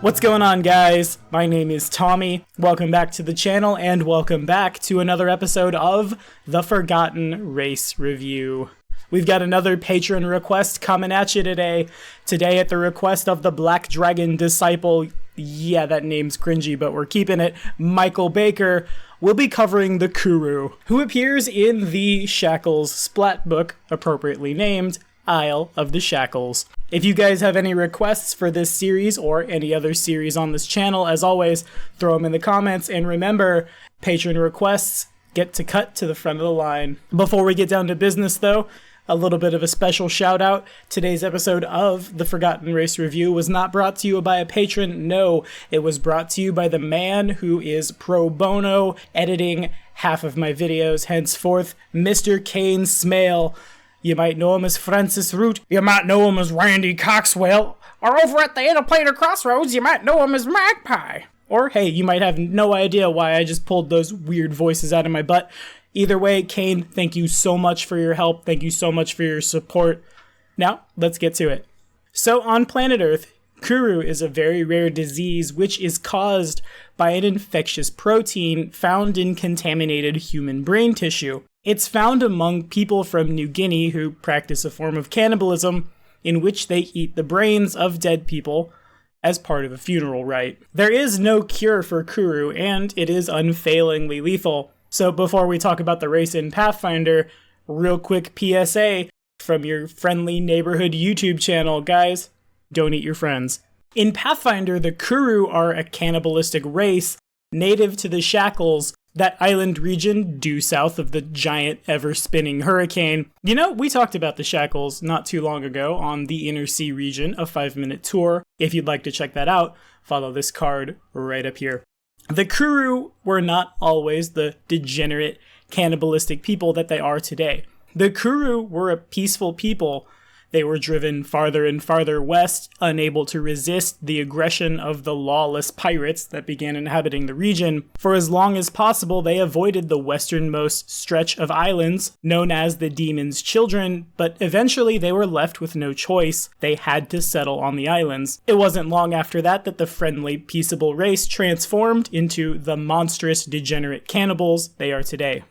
What's going on, guys? My name is Tommy. Welcome back to the channel and welcome back to another episode of The Forgotten Race Review. We've got another patron request coming at you today. Today at the request of the Black Dragon Disciple, yeah, that name's cringy, but we're keeping it, Michael Baker, we'll be covering the Kuru, who appears in the Shackles splat book, appropriately named Isle of the Shackles. If you guys have any requests for this series or any other series on this channel, as always, throw them in the comments, and remember, patron requests get to cut to the front of the line. Before we get down to business, though, a little bit of a special shout out. Today's episode of The Forgotten Race Review was not brought to you by a patron. No, it was brought to you by the man who is pro bono editing half of my videos, henceforth, Mr. Kane Smale. You might know him as Francis Root. You might know him as Randy Coxwell. Or over at the Interplanar Crossroads, you might know him as Magpie. Or, hey, you might have no idea why I just pulled those weird voices out of my butt. Either way, Kane, thank you so much for your help. Thank you so much for your support. Now, let's get to it. So, on planet Earth, Kuru is a very rare disease which is caused by an infectious protein found in contaminated human brain tissue. It's found among people from New Guinea who practice a form of cannibalism in which they eat the brains of dead people as part of a funeral rite. There is no cure for Kuru, and it is unfailingly lethal. So before we talk about the race in Pathfinder, real quick PSA from your friendly neighborhood YouTube channel, guys, don't eat your friends. In Pathfinder, the Kuru are a cannibalistic race native to the Shackles, that island region due south of the giant ever-spinning hurricane. You know, we talked about the Shackles not too long ago on the Inner Sea region, a 5-minute tour. If you'd like to check that out, follow this card right up here. The Kuru were not always the degenerate, cannibalistic people that they are today. The Kuru were a peaceful people. They were driven farther and farther west, unable to resist the aggression of the lawless pirates that began inhabiting the region. For as long as possible, they avoided the westernmost stretch of islands, known as the Demon's Children, but eventually they were left with no choice. They had to settle on the islands. It wasn't long after that that the friendly, peaceable race transformed into the monstrous, degenerate cannibals they are today.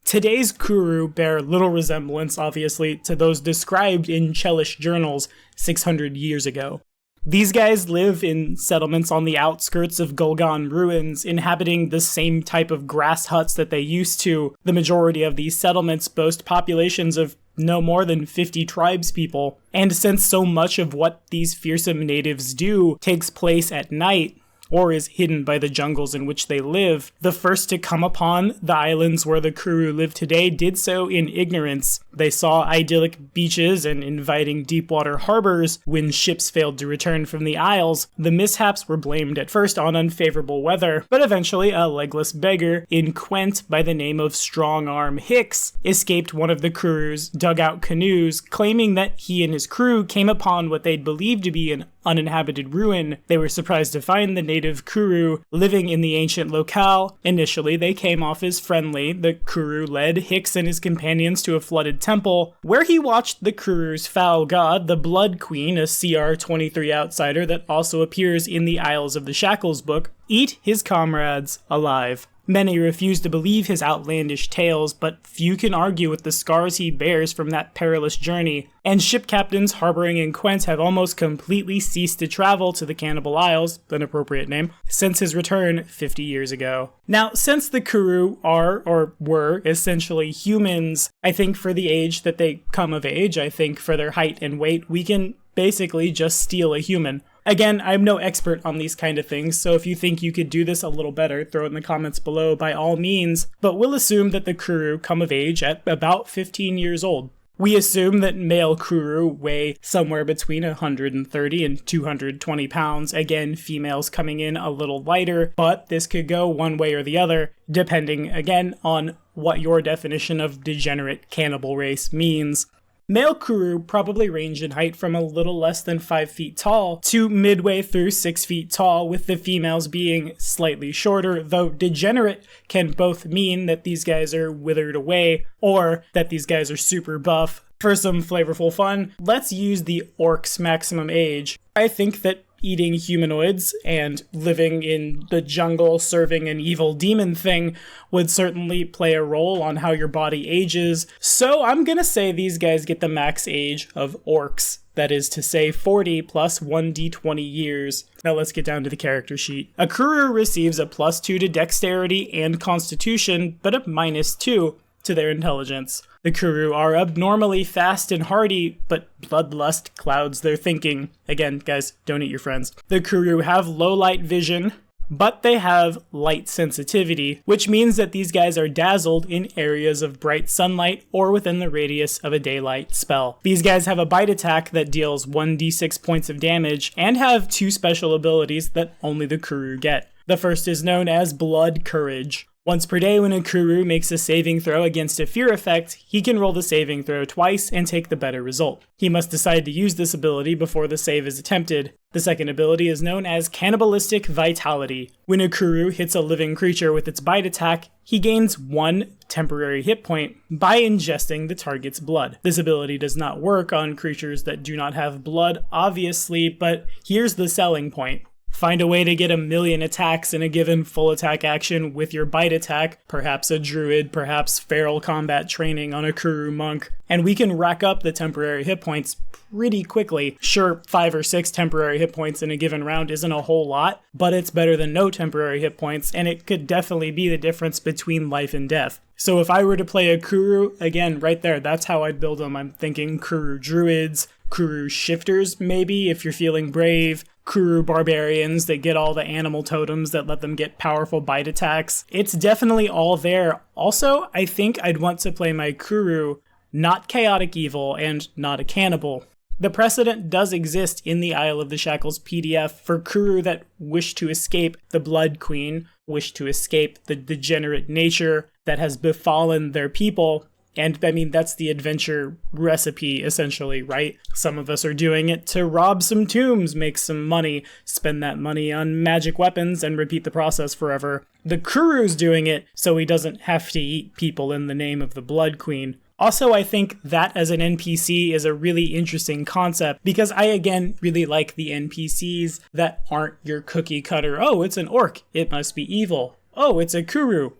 Today's Kuru bear little resemblance, obviously, to those described in Chelish journals 600 years ago. These guys live in settlements on the outskirts of Gulgan ruins, inhabiting the same type of grass huts that they used to. The majority of these settlements boast populations of no more than 50 tribespeople, and since so much of what these fearsome natives do takes place at night, or is hidden by the jungles in which they live, the first to come upon the islands where the Kuru live today did so in ignorance. They saw idyllic beaches and inviting deepwater harbors when ships failed to return from the Isles. The mishaps were blamed at first on unfavorable weather, but eventually a legless beggar in Quent by the name of Strong Arm Hicks escaped one of the Kuru's dugout canoes, claiming that he and his crew came upon what they'd believed to be an uninhabited ruin. They were surprised to find the native Kuru living in the ancient locale. Initially, they came off as friendly. The Kuru led Hicks and his companions to a flooded temple, where he watched the Kuru's foul god, the Blood Queen, a CR-23 outsider that also appears in the Isles of the Shackles book, eat his comrades alive. Many refuse to believe his outlandish tales, but few can argue with the scars he bears from that perilous journey, and ship captains harboring in Quent have almost completely ceased to travel to the Cannibal Isles, an appropriate name, since his return 50 years ago. Now, since the Kuru are, or were, essentially humans, I think for the age that they come of age, I think for their height and weight, we can basically just steal a human. Again, I'm no expert on these kind of things, so if you think you could do this a little better, throw it in the comments below by all means, but we'll assume that the Kuru come of age at about 15 years old. We assume that male Kuru weigh somewhere between 130 and 220 pounds, again, females coming in a little lighter, but this could go one way or the other, depending, again, on what your definition of degenerate cannibal race means. Male Kuru probably range in height from a little less than 5 feet tall to midway through 6 feet tall, with the females being slightly shorter, though degenerate can both mean that these guys are withered away or that these guys are super buff. For some flavorful fun, let's use the orc's maximum age. I think that eating humanoids and living in the jungle serving an evil demon thing would certainly play a role on how your body ages. So I'm gonna say these guys get the max age of orcs. That is to say 40 plus 1d20 years. Now let's get down to the character sheet. A Kuru receives a +2 to dexterity and constitution, but a -2 to their intelligence. The Kuru are abnormally fast and hardy, but bloodlust clouds their thinking. Again, guys, don't eat your friends. The Kuru have low light vision, but they have light sensitivity, which means that these guys are dazzled in areas of bright sunlight or within the radius of a daylight spell. These guys have a bite attack that deals 1d6 points of damage and have 2 special abilities that only the Kuru get. The first is known as Blood Courage. Once per day, when a Kuru makes a saving throw against a fear effect, he can roll the saving throw twice and take the better result. He must decide to use this ability before the save is attempted. The second ability is known as Cannibalistic Vitality. When a Kuru hits a living creature with its bite attack, he gains 1 temporary hit point by ingesting the target's blood. This ability does not work on creatures that do not have blood, obviously, but here's the selling point. Find a way to get 1,000,000 attacks in a given full attack action with your bite attack, perhaps a druid, perhaps feral combat training on a Kuru monk, and we can rack up the temporary hit points pretty quickly. Sure, 5 or 6 temporary hit points in a given round isn't a whole lot, but it's better than no temporary hit points, and it could definitely be the difference between life and death. So if I were to play a Kuru, again, right there, that's how I'd build them. I'm thinking Kuru druids, Kuru shifters, maybe, if you're feeling brave, Kuru barbarians that get all the animal totems that let them get powerful bite attacks. It's definitely all there. Also, I think I'd want to play my Kuru not chaotic evil and not a cannibal. The precedent does exist in the Isle of the Shackles PDF for Kuru that wish to escape the Blood Queen, wish to escape the degenerate nature that has befallen their people. And I mean, that's the adventure recipe, essentially, right? Some of us are doing it to rob some tombs, make some money, spend that money on magic weapons, and repeat the process forever. The Kuru's doing it so he doesn't have to eat people in the name of the Blood Queen. Also, I think that as an NPC is a really interesting concept because I, again, really like the NPCs that aren't your cookie cutter. Oh, it's an orc. It must be evil. Oh, it's a Kuru.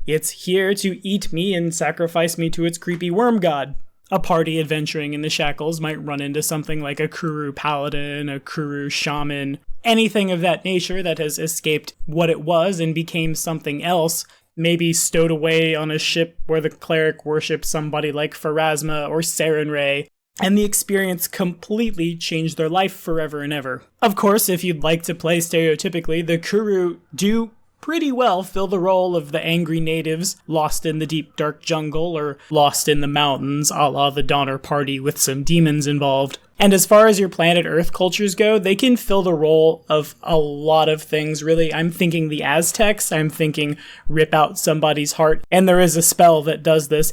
It's here to eat me and sacrifice me to its creepy worm god. A party adventuring in the Shackles might run into something like a Kuru paladin, a Kuru shaman, anything of that nature that has escaped what it was and became something else, maybe stowed away on a ship where the cleric worshipped somebody like Pharasma or Sarenrae, and the experience completely changed their life forever and ever. Of course, if you'd like to play stereotypically, the Kuru do pretty well fill the role of the angry natives lost in the deep dark jungle or lost in the mountains, a la the Donner Party with some demons involved. And as far as your planet Earth cultures go, they can fill the role of a lot of things, really. I'm thinking the Aztecs, I'm thinking rip out somebody's heart, and there is a spell that does this.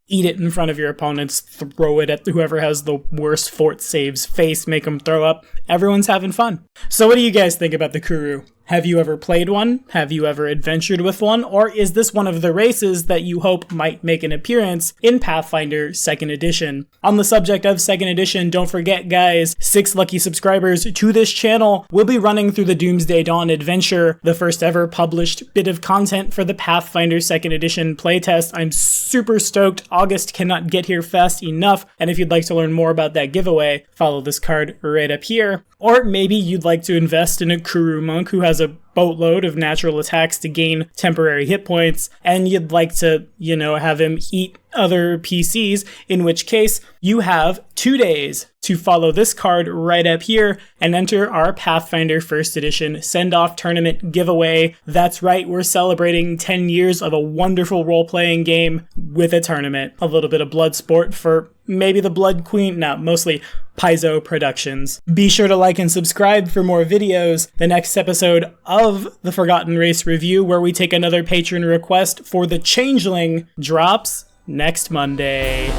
Eat it in front of your opponents, throw it at whoever has the worst fort saves face, make them throw up. Everyone's having fun. So what do you guys think about the Kuru? Have you ever played one? Have you ever adventured with one? Or is this one of the races that you hope might make an appearance in Pathfinder 2nd Edition? On the subject of 2nd Edition, don't forget, guys, 6 lucky subscribers to this channel will be running through the Doomsday Dawn adventure, the first ever published bit of content for the Pathfinder 2nd Edition playtest. I'm super stoked. August cannot get here fast enough. And if you'd like to learn more about that giveaway, follow this card right up here. Or maybe you'd like to invest in a Kuru monk who has a boatload of natural attacks to gain temporary hit points, and you'd like to, have him eat other PCs, in which case you have 2 days to follow this card right up here and enter our Pathfinder 1st Edition Send-Off Tournament giveaway. That's right, we're celebrating 10 years of a wonderful role-playing game with a tournament. A little bit of blood sport for maybe the Blood Queen, no, mostly Paizo Productions. Be sure to like and subscribe for more videos. The next episode of the Forgotten Race Review, where we take another patron request for the Changeling, drops next Monday.